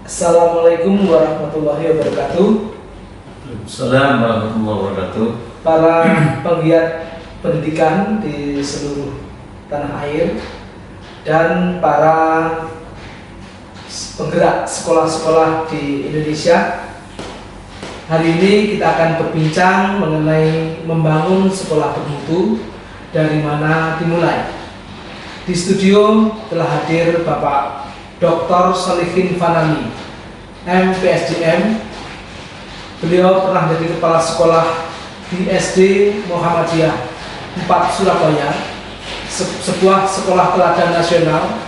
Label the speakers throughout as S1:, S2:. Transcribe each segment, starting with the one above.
S1: Assalamualaikum warahmatullahi wabarakatuh.
S2: Assalamualaikum warahmatullahi wabarakatuh.
S1: Para penggiat pendidikan di seluruh tanah air dan para penggerak sekolah-sekolah di Indonesia. Hari ini kita akan berbincang mengenai membangun sekolah bermutu, dari mana dimulai. Di studio telah hadir Bapak Dr. Solihin Fanami, MPSDM. Beliau pernah menjadi kepala sekolah di SD Muhammadiyah 4 Surabaya, sebuah sekolah teladan nasional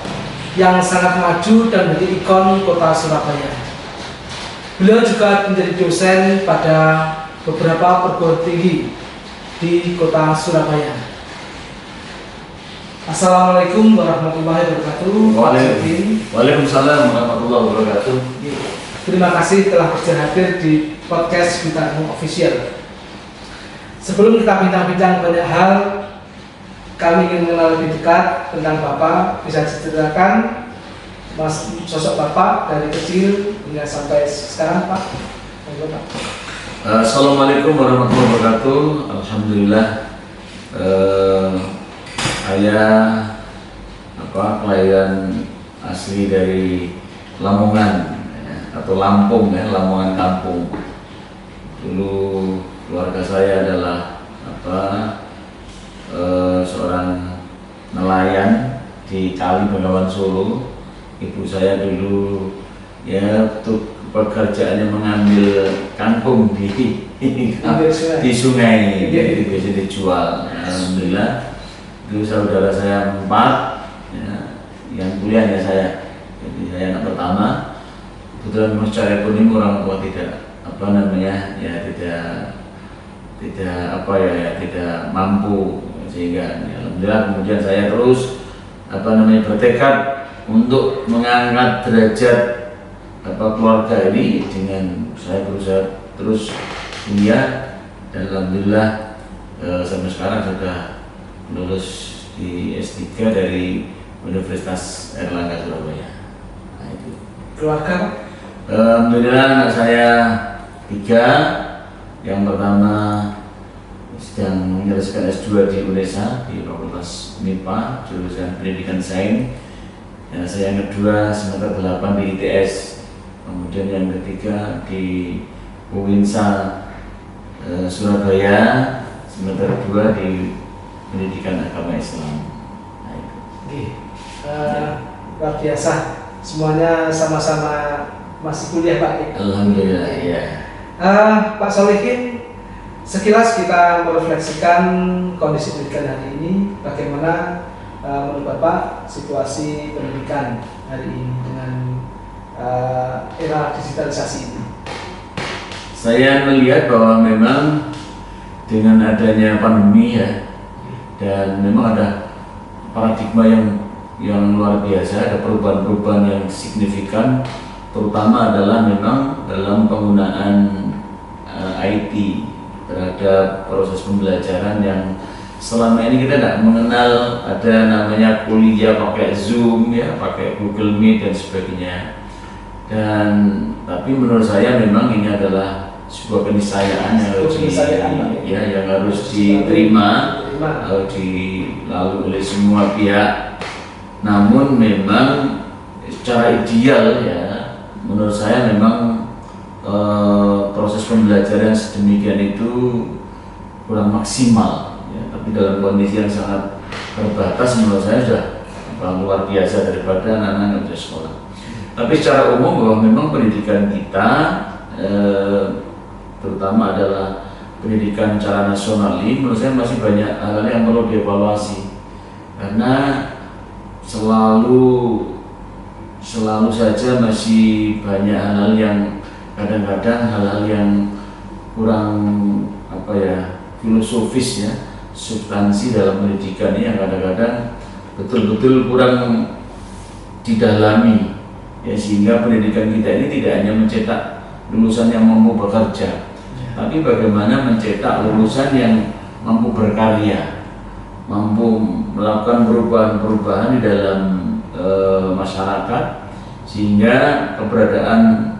S1: yang sangat maju dan menjadi ikon kota Surabaya. Beliau juga menjadi dosen pada beberapa perguruan tinggi di kota Surabaya. Assalamualaikum warahmatullahi wabarakatuh.
S2: Waalaikumsalam warahmatullahi wabarakatuh.
S1: Terima kasih telah bersedia hadir di podcast Bintang Official. Sebelum kita bincang-bincang banyak hal, kami ingin mengenal lebih dekat tentang Bapak. Bisa diceritakan sosok Bapak dari kecil hingga sampai sekarang, Pak?
S2: Assalamualaikum warahmatullahi wabarakatuh. Alhamdulillah. Saya kelahiran asli dari Lamongan atau Lampung, Lamongan kampung. Dulu keluarga saya adalah seorang nelayan di Kali Bengawan Solo. Ibu saya dulu untuk pekerjaannya mengambil kangkung di sungai, jadi biasa dijual. Alhamdulillah. Itu saudara saya 4, yang kuliahnya saya. Jadi saya anak pertama. Kebetulan secara ekonomi orang tua tidak mampu, sehingga alhamdulillah kemudian saya terus bertekad untuk mengangkat derajat keluarga ini dengan saya berusaha terus kuliah, dan alhamdulillah sampai sekarang sudah lulus di S3 dari Universitas Airlangga Surabaya. Nah, itu.
S1: Keluarga?
S2: Alhamdulillah anak saya 3. Yang pertama sedang menyelesaikan S2 di UNESA di Fakultas MIPA, jurusan Pendidikan Sains. Saya yang kedua semester 8 di ITS. Kemudian yang ketiga di UINSA Surabaya, semester 2 di Pendidikan Agama Islam. Nah, itu.
S1: Luar biasa. Semuanya sama-sama masih kuliah, Pak.
S2: Alhamdulillah, ya.
S1: Pak Solihin, sekilas kita merefleksikan kondisi pendidikan hari ini. Bagaimana menurut Bapak situasi pendidikan hari ini dengan era digitalisasi ini?
S2: Saya melihat bahwa memang dengan adanya pandemi dan memang ada paradigma yang luar biasa, ada perubahan-perubahan yang signifikan, terutama adalah memang dalam penggunaan IT terhadap proses pembelajaran yang selama ini kita tidak mengenal ada namanya kuliah pakai Zoom, pakai Google Meet dan sebagainya. Tapi menurut saya memang ini adalah sebuah keniscayaan yang harus diterima, dilalui oleh semua pihak. Namun memang secara ideal menurut saya memang proses pembelajaran sedemikian itu kurang maksimal, tapi dalam kondisi yang sangat terbatas menurut saya sudah luar biasa daripada anak-anak di sekolah. Tapi secara umum bahwa memang pendidikan kita terutama adalah pendidikan secara nasional ini menurut saya masih banyak hal yang perlu dievaluasi, karena selalu saja masih banyak hal-hal yang kadang-kadang hal-hal yang kurang filosofis, substansi dalam pendidikan ini yang kadang-kadang betul-betul kurang didalami, sehingga pendidikan kita ini tidak hanya mencetak lulusan yang mampu bekerja, tapi bagaimana mencetak lulusan yang mampu berkarya, mampu melakukan perubahan-perubahan di dalam masyarakat, sehingga keberadaan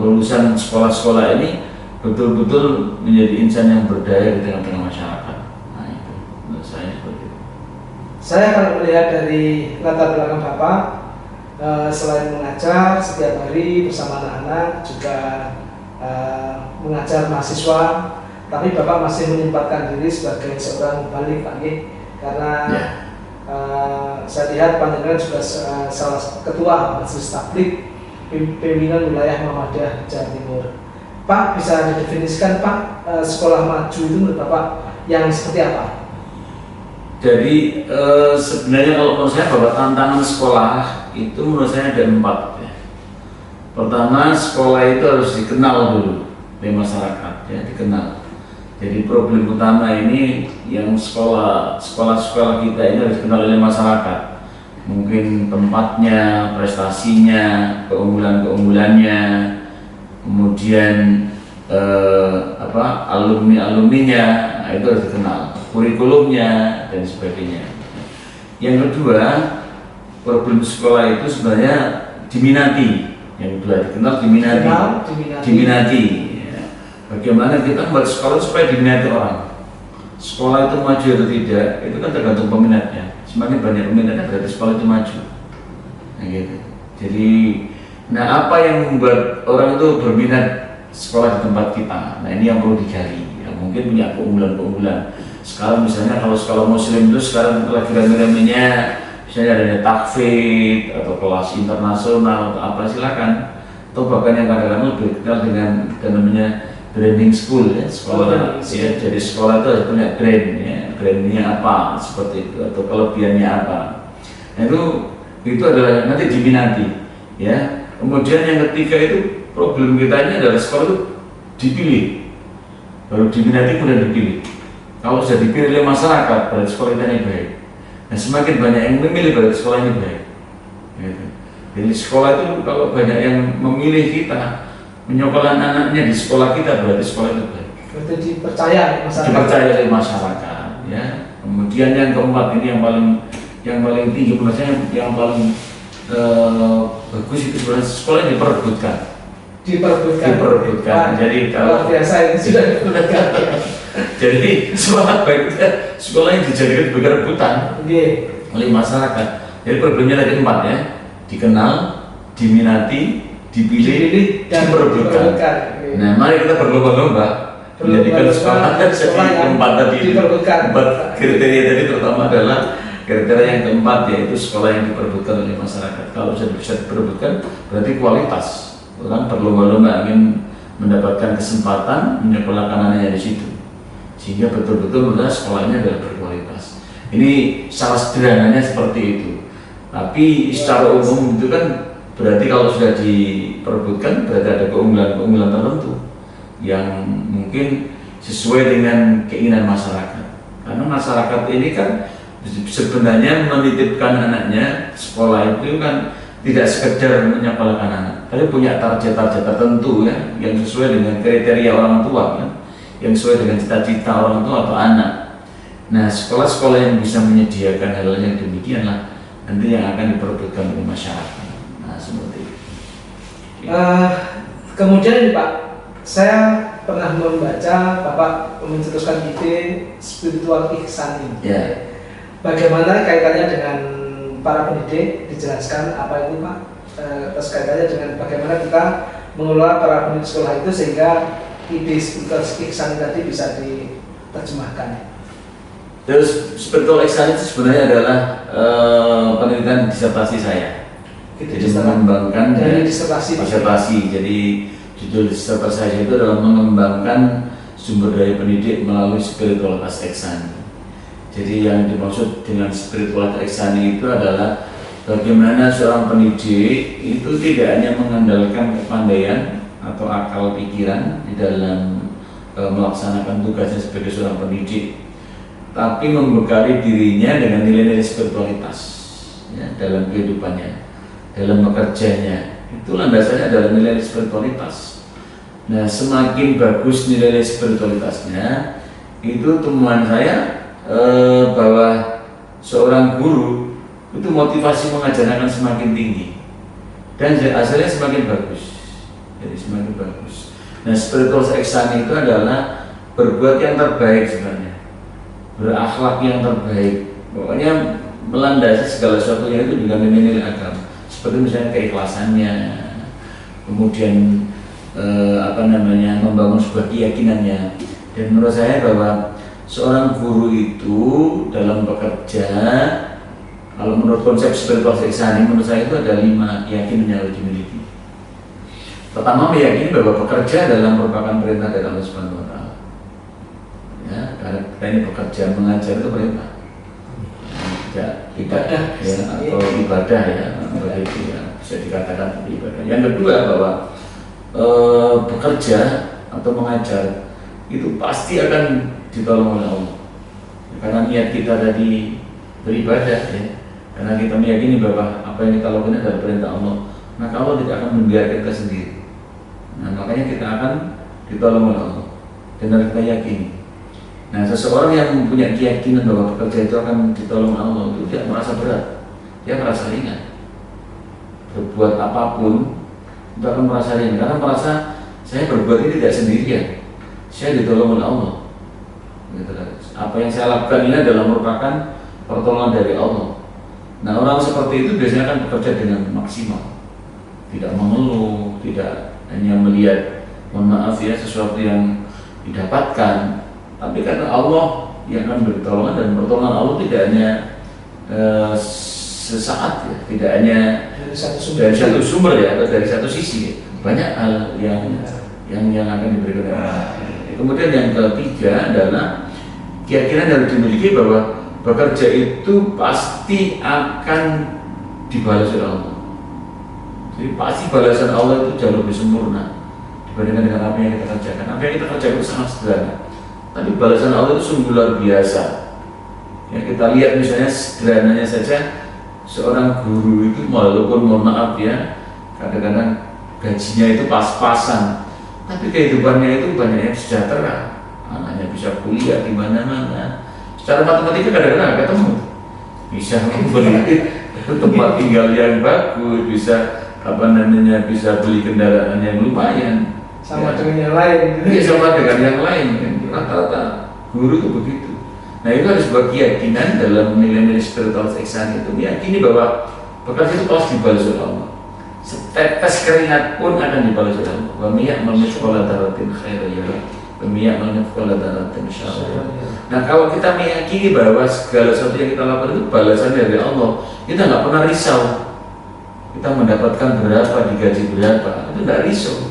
S2: lulusan sekolah-sekolah ini betul-betul menjadi insan yang berdaya di tengah-tengah masyarakat. Nah itu menurut saya seperti itu.
S1: Saya kalau melihat dari latar belakang Bapak, selain mengajar setiap hari bersama anak-anak, juga mengajar mahasiswa, tapi Bapak masih menyempatkan diri sebagai seorang balik Pak Nggih, karena saya lihat panjenengan juga salah ketua Majelis Tabligh Pimpinan Wilayah Muhammadiyah Jawa Timur. Pak, bisa didefinisikan Pak, sekolah maju itu menurut Bapak yang seperti apa?
S2: Jadi sebenarnya kalau menurut saya bahwa tantangan sekolah itu menurut saya ada 4 ya. Pertama, sekolah itu harus dikenal dulu oleh masyarakat ya, dikenal. Jadi problem utama ini yang sekolah kita ini harus dikenal oleh masyarakat. Mungkin tempatnya, prestasinya, keunggulannya, kemudian alumninya, nah, itu harus dikenal, kurikulumnya dan sebagainya. Yang kedua, problem sekolah itu sebenarnya diminati. Yang kedua, dikenal, diminati. Ya. Bagaimana kita membuat sekolah supaya diminati orang? Sekolah itu maju atau tidak, itu kan tergantung peminatnya. Semakin banyak peminatnya berarti sekolah itu maju. Nah, gitu. Jadi, apa yang membuat orang itu berminat sekolah di tempat kita? Nah, ini yang perlu digali. Ya, mungkin punya keunggulan-keunggulan. Sekarang misalnya kalau sekolah muslim itu sekarang lagi rame-ramenya, misalnya adanya takfid atau kelas internasional atau apa, silakan. Atau bahkan yang kadang-kadang lebih kenal dengan namanya branding school ya, sekolah ya. Jadi sekolah itu harus punya brand ya, brandnya apa seperti itu atau kelebihannya apa. Nah, itu adalah nanti diminati ya. Kemudian yang ketiga itu problem kita ini adalah sekolah itu dipilih, baru diminati kemudian dipilih. Kalau sudah dipilih oleh masyarakat berarti sekolah kita ini baik. Nah, semakin banyak yang memilih berarti sekolah ini baik. Gitu. Jadi sekolah itu kalau banyak yang memilih kita, menyekolahkan anaknya di sekolah kita berarti sekolah itu baik.
S1: Berarti dipercaya
S2: oleh masyarakat. Ya. Kemudian yang keempat ini yang paling tinggi menurut saya, yang paling bagus itu sebenarnya sekolah yang diperebutkan. Jadi kalau
S1: biasa ini sudah diperebutkan.
S2: Jadi sekolah baik sekolah yang dijadikan sebagai rebutan oleh masyarakat. Jadi problemnya tadi 4 ya, dikenal, diminati, dipilih, dan diperebutkan. Nah, mari kita berlomba-lomba menjadikan sekolah yang 4 tadi, 4 kriteria tadi, terutama adalah kriteria yang keempat, yaitu sekolah yang diperebutkan oleh masyarakat. Kalau sudah bisa diperebutkan, berarti kualitas. Orang berlomba-lomba ingin mendapatkan kesempatan menyekolahkan anaknya di situ, sehingga betul-betul menurut sekolahnya adalah berkualitas. Ini salah sederhananya seperti itu. Tapi secara umum itu kan berarti kalau sudah diperebutkan berarti ada keunggulan-keunggulan tertentu yang mungkin sesuai dengan keinginan masyarakat. Karena masyarakat ini kan sebenarnya menitipkan anaknya sekolah itu kan tidak sekedar menyekolahkan anak, tapi punya target-target tertentu ya, yang sesuai dengan kriteria orang tua kan, yang sesuai dengan cita-cita orang tua atau anak. Nah, sekolah-sekolah yang bisa menyediakan hal yang demikianlah nanti yang akan diperebutkan oleh masyarakat. Nah, seperti itu.
S1: Kemudian ini Pak, saya pernah membaca Bapak mencetuskan ide spiritual ihsan ini.
S2: Ya.
S1: Bagaimana kaitannya dengan para pendidik, dijelaskan apa itu Pak? Terus kaitannya dengan bagaimana kita mengelola para pendidik sekolah itu sehingga ide spiritual ihsan tadi bisa diterjemahkan.
S2: Terus spiritual ihsan itu sebenarnya adalah penelitian disertasi saya. Jadi mengembangkan disertasi. Jadi judul disertasi saya itu adalah mengembangkan sumber daya pendidik melalui spiritualitas ihsan. Jadi yang dimaksud dengan spiritualitas ihsan itu adalah bagaimana seorang pendidik itu tidak hanya mengandalkan kepandaian atau akal pikiran di dalam melaksanakan tugasnya sebagai seorang pendidik, tapi membekali dirinya dengan nilai-nilai spiritualitas ya, dalam kehidupannya, dalam bekerjanya. Itu landasannya adalah nilai spiritualitas. Nah, semakin bagus nilai spiritualitasnya, itu temuan saya bahwa seorang guru itu motivasi mengajar akan semakin tinggi dan hasilnya semakin bagus. Jadi semakin bagus. Nah, spiritual ihsan itu adalah berbuat yang terbaik sebenarnya, berakhlak yang terbaik, pokoknya melandasi segala sesuatunya itu dengan nilai agama, seperti misalnya keikhlasannya, kemudian membangun sebuah keyakinannya. Dan menurut saya bahwa seorang guru itu dalam bekerja, kalau menurut konsep spiritual ihsan menurut saya itu ada 5 keyakinan yang harus dimiliki. Pertama, meyakini bahwa bekerja adalah merupakan perintah dari Allah Subhanahu wa Ta'ala. Ya, karena kita ini bekerja, mengajar itu perintah. Tidak ibadah ya, atau ibadah ya, begitu ya, bisa dikatakan seperti ibadah. Yang kedua, bahwa bekerja atau mengajar itu pasti akan ditolong oleh Allah. Karena niat kita tadi beribadah ya, karena kita meyakini bahwa apa yang kita lakukan adalah perintah Allah, maka Allah tidak akan membiarkan kita sendiri. Nah, makanya kita akan ditolong oleh Allah dan harus kita yakini. Nah, seseorang yang mempunyai keyakinan bahwa bekerja itu akan ditolong Allah itu tidak merasa berat, dia merasa ringan. Berbuat apapun itu akan merasa ringan karena merasa saya berbuat ini tidak sendirian, saya ditolong oleh Allah. Gitu. Apa yang saya lakukan ini adalah merupakan pertolongan dari Allah. Nah, orang seperti itu biasanya akan bekerja dengan maksimal, tidak mengeluh, tidak hanya melihat, mohon maaf ya, sesuatu yang didapatkan, tapi karena Allah yang akan bertolongan, dan pertolongan Allah tidak hanya sesaat ya, tidak hanya dari satu sumber ya, atau dari satu sisi, banyak hal yang akan diberikan oleh Allah. Kemudian yang ketiga adalah keyakinan yang harus dimiliki bahwa bekerja itu pasti akan dibalas oleh Allah. Jadi pasti balasan Allah itu jauh lebih sempurna dibandingkan dengan apa yang kita kerjakan. Apa yang kita kerjakan itu sangat sederhana, tapi balasan Allah itu sungguh luar biasa. Ya, kita lihat misalnya sederhananya saja, seorang guru itu walaupun mohon maaf ya, kadang-kadang gajinya itu pas-pasan, tapi kehidupannya itu banyak yang sejahtera, anaknya bisa kuliah di mana-mana. Secara matematika kadang-kadang ketemu, bisa membeli tempat tinggal yang bagus, bisa bisa beli kendaraan yang lumayan,
S1: sama
S2: ya,
S1: dengan yang lain.
S2: Iya, sama dengan yang lain. Rata-rata guru itu begitu. Nah, itu ada sebuah keyakinan dalam nilai-nilai spiritual ihsan itu, meyakini bahwa bekerja itu pasti dibalas oleh Allah. Setetes keringat pun akan dibalas oleh Allah. Wa miya'mal mithqala dzarratin khairan yarah, wa miya'mal mithqala dzarratin syarran. Nah, kalau kita meyakini bahwa segala sesuatu yang kita lakukan itu balasan dari Allah, kita nggak pernah risau. Kita mendapatkan berapa, digaji berapa, itu tidak risau.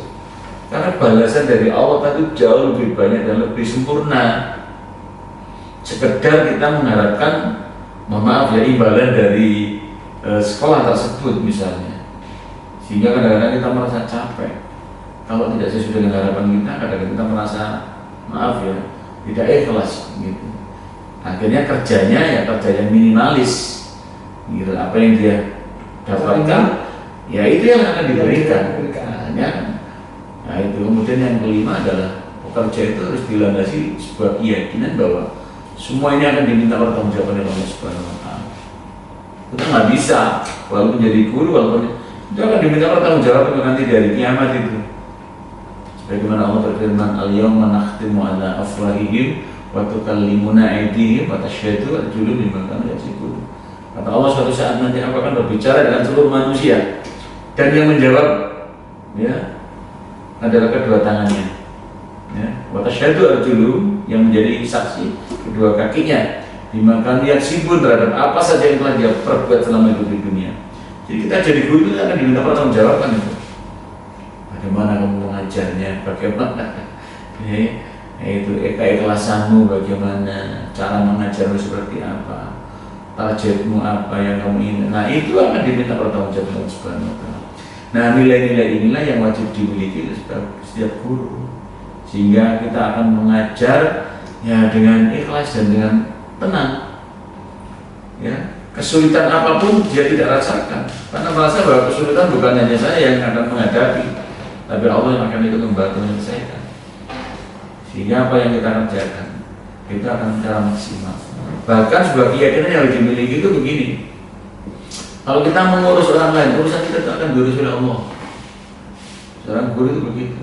S2: Karena balasan dari Allah itu jauh lebih banyak dan lebih sempurna. Sekedar kita mengharapkan, mohon maaf ya, imbalan dari sekolah tersebut misalnya. Sehingga kadang-kadang kita merasa capek. Kalau tidak sesuai dengan harapan kita, kadang-kadang kita merasa, maaf ya, tidak ikhlas gitu. Akhirnya kerjanya ya kerja yang minimalis. Gitu, apa yang dia dapatkan, ya itu yang akan diberikan. Nah, itu kemudian yang kelima adalah pekerja itu harus dilandasi sebuah keyakinan bahwa semua ini akan diminta pertanggungjawaban oleh Allah Subhanahu wa Ta'ala. Kita nggak bisa, walaupun jadi guru, walaupun itu akan diminta pertanggungjawaban nanti dari kiamat itu. Sebagaimana Allah berfirman, al-yawma nakhtimu ala afwahihim wa tukallimuna aydihim wa tashhadu arjuluhum bima kanu yaksibun. Kata Allah, suatu saat nanti aku akan berbicara dengan seluruh manusia, dan yang menjawab ya adalah kedua tangannya. Ya, wa tashhadu arjuluhum, yang menjadi saksi kedua kakinya, bima kanu yaksibun, terhadap apa saja yang telah dia perbuat selama hidup di dunia. Jadi kita jadi guru itu akan diminta pertanggungjawaban itu. Bagaimana kamu mengajarnya, bagaimana itu keikhlasanmu, bagaimana cara mengajarmu seperti apa, targetmu apa yang kamu ingin. Nah, itu akan diminta pertanggungjawaban Subhanahu wa Ta'ala. Nah, nilai-nilai inilah yang wajib dimiliki setiap guru, sehingga kita akan mengajar ya dengan ikhlas dan dengan tenang. Ya, kesulitan apapun dia tidak rasakan, karena merasa bahwa kesulitan bukan hanya saya yang akan menghadapi, tapi Allah yang akan ikut membantu menyelesaikan. Sehingga apa yang kita kerjakan, kita akan secara maksimal. Bahkan sebuah keyakinan yang harus dimiliki itu begini, Kalau kita mengurus orang lain, urusan kita itu akan diurus oleh Allah. Seorang guru itu begitu.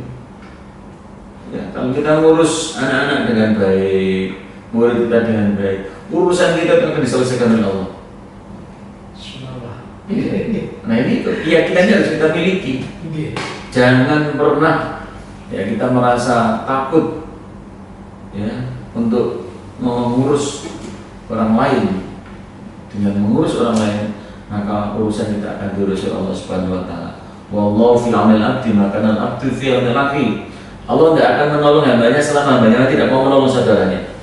S2: Ya, kalau kita ngurus anak-anak dengan baik, murid kita dengan baik, urusan kita itu akan diselesaikan oleh Allah. Nah ini keyakinannya harus kita miliki. Jangan pernah ya kita merasa takut ya untuk mengurus orang lain. Dengan mengurus orang lain, maka urusan kita akan diurus oleh Allah Subhanahu wa taala. Wallahu fi aunil abdi maka al-abdu fi aunil akhi. Allah tidak akan menolong hambanya selama hambanya tidak mau menolong saudaranya.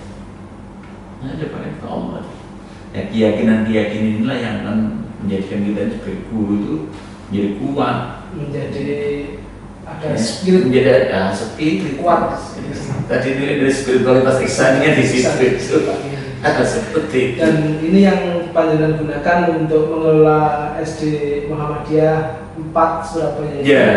S2: Nah, dia pakai ke Allah. Ya, keyakinan-keyakinan inilah yang akan menjadikan kita sebagai guru itu menjadi kuat,
S1: menjadi ada
S2: ya,
S1: spirit,
S2: menjadi ada spirit
S1: kuat.
S2: Tadi ini dari spiritualitas ihsannya di situ. Ada seperti.
S1: Dan ini yang panjenengan gunakan untuk mengelola SD Muhammadiyah 4 Surabaya.
S2: Ya.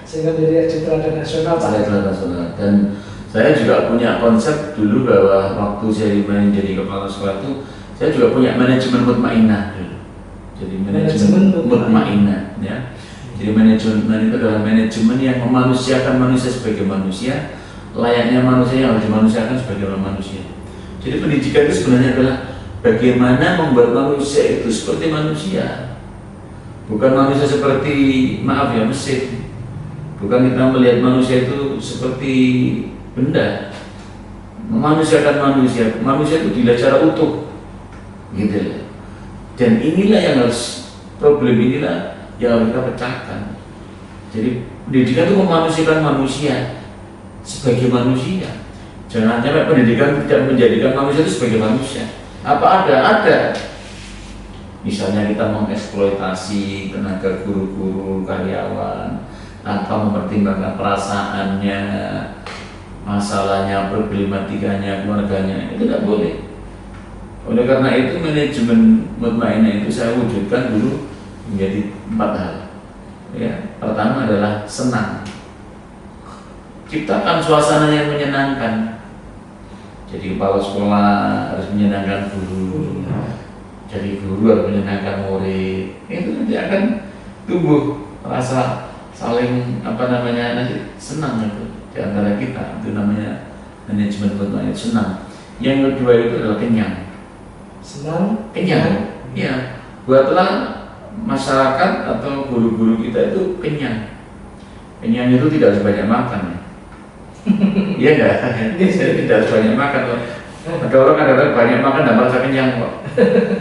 S1: Sehingga menjadi SD Teladan Nasional.
S2: Teladan Nasional. Dan saya juga punya konsep dulu bahwa waktu saya menjadi kepala sekolah itu, saya juga punya manajemen mutmainah dulu. Jadi manajemen mutmainah, ya. Jadi manajemen itu adalah manajemen yang memanusiakan manusia sebagai manusia, layaknya manusia yang harus dimanusiakan sebagai manusia. Jadi pendidikan itu sebenarnya adalah bagaimana membuat manusia itu seperti manusia, bukan manusia seperti maaf ya mesin. Bukan kita melihat manusia itu seperti benda. Memanusiakan manusia, manusia itu dilihat secara utuh, gitu ya. Dan inilah yang harus, problem inilah yang harus kita pecahkan. Jadi pendidikan itu memanusiakan manusia sebagai manusia. Jangan sampai pendidikan tidak menjadikan manusia itu sebagai manusia. Apa ada? Misalnya kita mengeksploitasi tenaga guru-guru, karyawan tanpa mempertimbangkan perasaannya, masalahnya, problematikanya, keluarganya, itu tidak boleh. Oleh karena itu manajemen mutmainah itu saya wujudkan dulu menjadi 4 hal. Ya, pertama adalah senang. Ciptakan suasana yang menyenangkan. Jadi kepala sekolah harus menyenangkan guru. Jadi guru harus menyenangkan murid. Itu nanti akan tumbuh rasa saling nanti senang itu di antara kita. Itu namanya manajemen mutmainah, senang. Yang kedua itu adalah kenyang.
S1: Senang,
S2: kenyang. Ya, buatlah masyarakat atau guru-guru kita itu kenyang. Kenyang itu tidak harus banyak makan. Iya enggak? Tidak harus banyak makan kok. Ada orang kadang-kadang banyak makan dan merasa kenyang kok.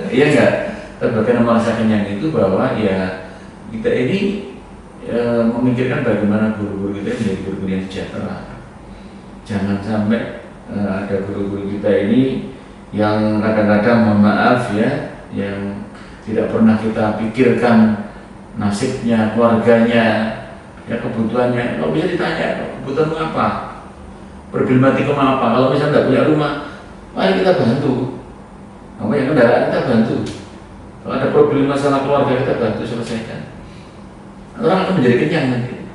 S2: Iya enggak? Bagaimana merasa kenyang itu bahwa ya kita ini memikirkan bagaimana guru-guru kita menjadi guru-guru yang sejahtera. Jangan sampai ada guru-guru kita ini yang kadang-kadang mohon maaf ya, yang tidak pernah kita pikirkan nasibnya, keluarganya, ya kebutuhannya. Kalau bisa ditanya, kebutuhanmu apa? Problematika apa? Kalau misalnya tidak punya rumah, mari kita bantu. Apa yang kendaraan kita bantu. Kalau ada problem masalah keluarga kita bantu selesaikan. Orang akan menjadi kenyang nanti.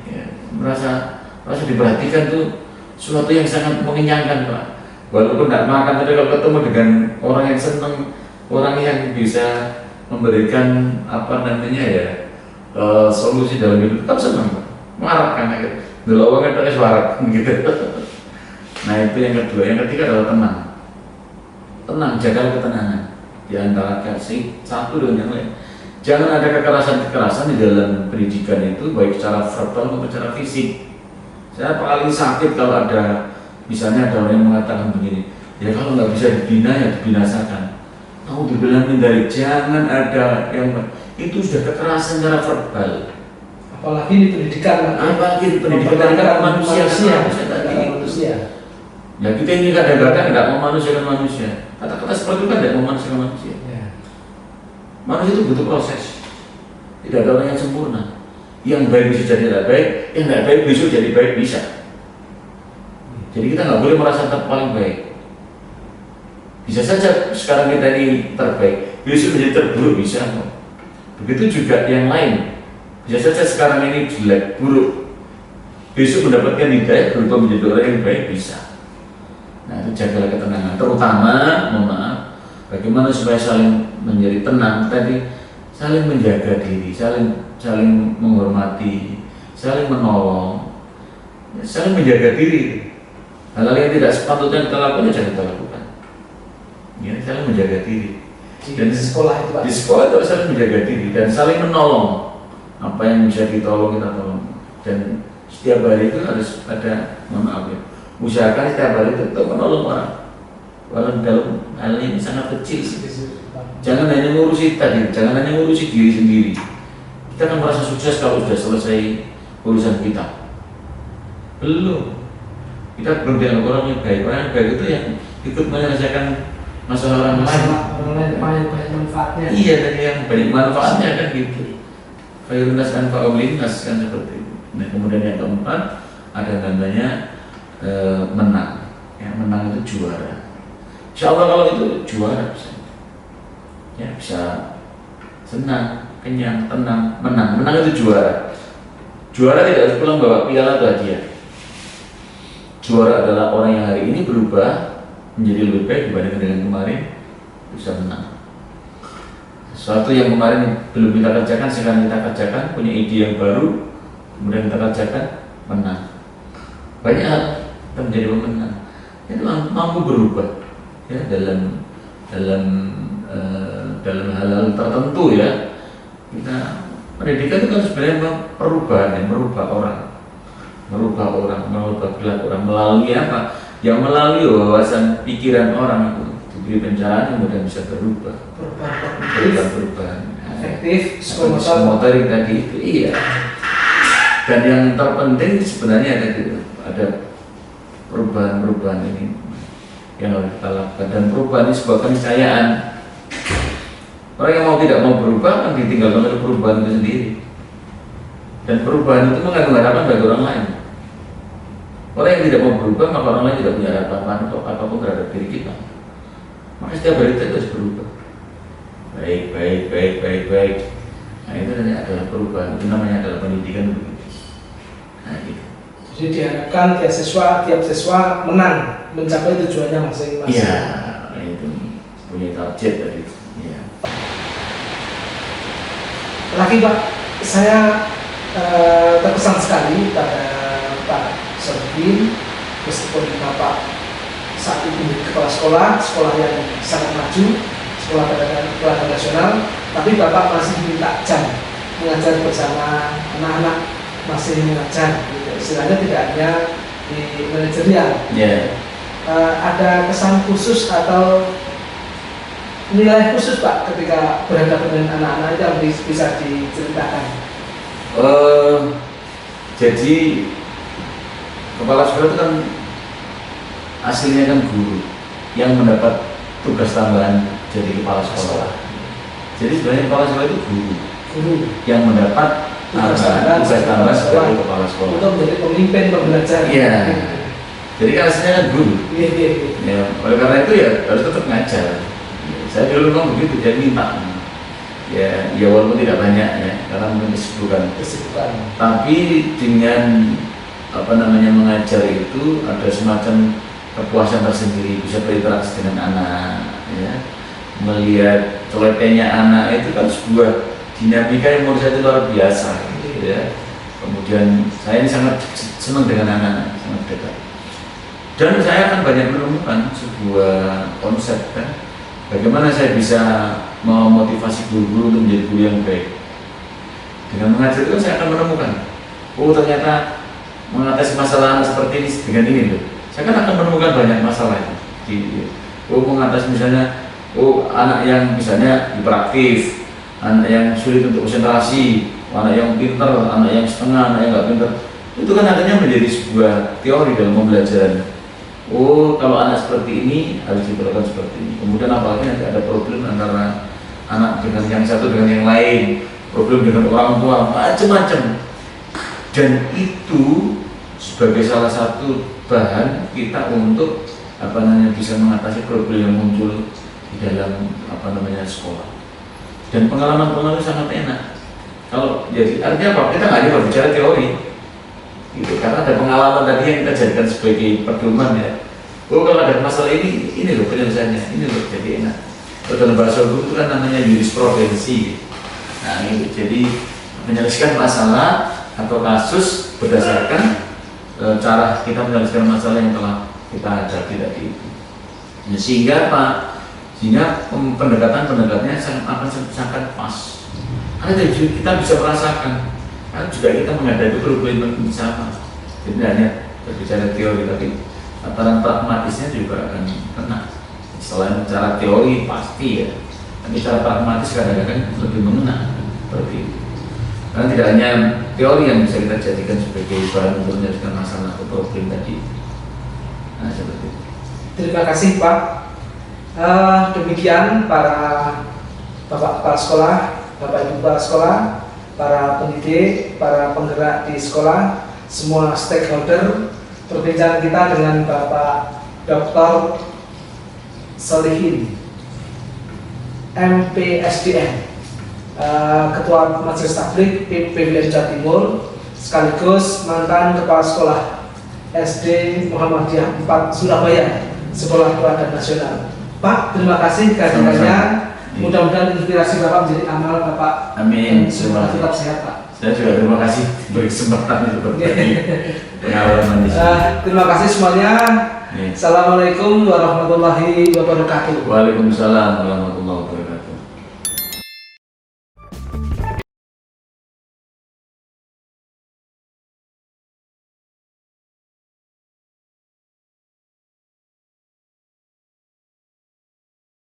S2: Ya, merasa diperhatikan tuh suatu yang sangat mengenyangkan, Pak. Walaupun tidak makan, tapi kalau ketemu dengan orang yang senang, orang yang bisa memberikan solusi dalam hidup, tetap senang, Pak. Marah kan, dulu orang itu suara gitu. Nah itu yang kedua. Yang ketiga adalah tenang. Tenang, jaga ketenangan di antara kasih satu dengan yang lain. Jangan ada kekerasan di dalam pendidikan itu, baik secara verbal maupun secara fisik. Saya paling sakit kalau ada, misalnya ada orang yang mengatakan begini, ya kalau nggak bisa dibina ya dibinasakan. Mau dibilang dari jangan ada yang itu sudah kekerasan secara verbal.
S1: Apalagi di pendidikan.
S2: Apalagi di pendidikan manusia. Ya kita ini kadang-kadang tidak mau manusiakan manusia. Kata-kata seperti itu kan tidak mau manusiakan manusia. Manusia itu butuh proses. Tidak ada orang yang sempurna. Yang baik bisa jadi tidak baik, yang tidak baik besok jadi baik bisa. Jadi kita nggak boleh merasa paling baik. Bisa saja sekarang kita ini terbaik, besok menjadi terburuk bisa. Begitu juga yang lain. Bisa saja sekarang ini jelek, buruk, besok mendapatkan hidayah berubah menjadi orang yang baik bisa. Nah itu jagalah ketenangan. Terutama, mohon maaf, bagaimana supaya saling menjadi tenang tadi, saling menjaga diri, saling menghormati, saling menolong, saling menjaga diri. Hal-hal yang tidak sepatutnya kita lakukan jangan kita lakukan. Ya, saling menjaga diri. Dan
S1: di sekolah itu Pak.
S2: Di sekolah itu saling menjaga diri dan saling menolong. Apa yang bisa ditolong kita tolong. Dan setiap hari itu harus ada, mohon maaf ya, usahakan setiap hari itu tetap menolong orang. Walau dalam hal ini sangat kecil. Jangan hanya ngurusi tadi, jangan hanya ngurusi diri sendiri. Kita akan merasa sukses kalau sudah selesai urusan kita. Belum. Kita belum dianggap orang yang baik. Orang yang baik itu yang ikut menyelesaikan masalah orang lain.
S1: Orang lain banyak manfaatnya.
S2: Iya, dari yang banyak manfaatnya kan gitu. Khairun nas anfa'u linnas kan seperti itu. Nah, kemudian yang keempat ada namanya menang. Yang menang itu juara. Insya Allah kalau itu juara bisa. Ya, bisa senang, kenyang, tenang, menang. Menang itu juara. Juara tidak harus pulang bawa piala atau hadiah. Juara adalah orang yang hari ini berubah menjadi lebih baik dibandingkan dengan kemarin, bisa menang. Sesuatu yang kemarin belum kita kerjakan, sekarang kita kerjakan, punya ide yang baru, kemudian kita kerjakan, menang. Banyak hal kita menjadi pemenang. Itu mampu berubah ya dalam hal-hal tertentu ya. Kita pendidikan itu kan sebenarnya perubahan yang merubah orang, merubah perilaku orang melalui apa? Yang melalui wawasan pikiran orang itu diberi pencerahan kemudian bisa berubah. Perubahan
S1: efektif,
S2: psikomotorik tadi itu iya. Dan yang terpenting sebenarnya ada perubahan ini yang harus kita lakukan, dan perubahan ini sebuah keniscayaan. Orang yang tidak mau berubah kan ditinggalkan oleh perubahan itu sendiri. Dan perubahan itu mengandung harapan bagi orang lain. Orang yang tidak mau berubah, maka orang lain tidak punya harapan atau apapun terhadap diri kita. Maka setiap hari kita harus berubah. Baik. Nah itu adalah perubahan. Itu namanya adalah pendidikan begitu. Nah gitu.
S1: Jadi diharapkan tiap siswa menang, mencapai tujuannya masing-masing.
S2: Iya, itu punya target tadi. Ya.
S1: Lagi Pak, saya terkesan sekali pada Pak Sodikin, meskipun Bapak saat itu menjadi kepala sekolah yang sangat maju, sekolah teladan nasional, tapi Bapak masih minta jam mengajar bersama anak-anak, masih mengajar, gitu. Istilahnya tidak hanya di manajerial.
S2: Yeah.
S1: Ada kesan khusus atau nilai khusus Pak ketika berhadapan dengan anak-anak itu yang bisa diceritakan?
S2: Jadi kepala sekolah itu kan aslinya kan guru yang mendapat tugas tambahan jadi kepala sekolah. Jadi sebenarnya kepala sekolah itu guru yang mendapat tugas tambahan sebagai kepala sekolah. Untuk
S1: menjadi pemimpin pembelajar.
S2: Iya. Jadi kan aslinya kan guru. Iya. Ya, oleh karena itu ya harus tetap ngajar. Saya dulu memang begitu, jadi minta. Ya walaupun tidak banyak ya, karena mungkin kesibukan. Tapi dengan mengajar itu ada semacam kepuasan tersendiri, bisa berinteraksi dengan anak, ya, melihat coletennya anak itu kan sebuah dinamika yang menurut saya itu luar biasa, gitu ya. Kemudian saya ini sangat senang dengan anak-anak, sangat dekat. Dan saya akan banyak menemukan sebuah konsep kan, bagaimana saya bisa memotivasi guru-guru untuk menjadi guru yang baik. Dengan mengajar itu saya akan menemukan, oh ternyata mengatasi masalah seperti ini dengan ini loh. Saya kan akan menemukan banyak masalah mengatasi misalnya, anak yang misalnya hiperaktif, anak yang sulit untuk konsentrasi, anak yang pinter, anak yang setengah, anak yang nggak pinter, itu kan akhirnya menjadi sebuah teori dalam pembelajaran. Kalau anak seperti ini harus diperlakukan seperti ini. Kemudian apalagi nanti ada problem antara anak dengan yang satu dengan yang lain, problem dengan orang tua, macam-macam. Dan itu sebagai salah satu bahan kita untuk bisa mengatasi problem yang muncul di dalam sekolah. Dan pengalaman sangat enak. Kalau jadi artinya apa? Kita nggak hanya berbicara teori, gitu. Karena ada pengalaman tadi yang kita jadikan sebagai pedoman ya. Kalau ada masalah ini loh penyelesaiannya, ini loh jadi enak. Kalau dalam bahasa hukum itu kan namanya jurisprudensi. Nah, itu jadi menyelesaikan masalah atau kasus berdasarkan cara kita menyelesaikan masalah yang telah kita hadapi tadi itu. Ya, sehingga apa? Sehingga pendekatan-pendekatannya akan sangat pas. Karena kita bisa merasakan, kan juga kita menghadapi problem yang sama. Jadi hanya berbicara teori, tapi tataran pragmatisnya juga akan kena. Selain cara teori pasti ya, tapi cara pragmatis kadang-kadang lebih mengena seperti itu. Karena tidak hanya teori yang bisa kita jadikan sebagai bahan untuk menyelesaikan masalah atau problem tadi. Nah, seperti itu.
S1: Terima kasih Pak. Demikian para Bapak Kepala Sekolah, Bapak Ibu Kepala Sekolah, para pendidik, para penggerak di sekolah, semua stakeholder, perbincangan kita dengan Bapak Dr. Solihin, MPSDM, Ketua Majelis Taklim PPWN Jawa Timur, sekaligus mantan Kepala Sekolah SD Muhammadiyah 4 Surabaya, Sekolah Teladan Nasional. Pak, terima kasih kehadirannya. Mudah-mudahan inspirasi Bapak menjadi amal Bapak.
S2: Amin.
S1: Semoga tetap sehat, Pak.
S2: Saya juga terima kasih beri kesempatan untuk berbagi pengalaman di sini.
S1: Terima kasih semuanya. Assalamualaikum warahmatullahi wabarakatuh.
S2: Waalaikumsalam warahmatullahi wabarakatuh.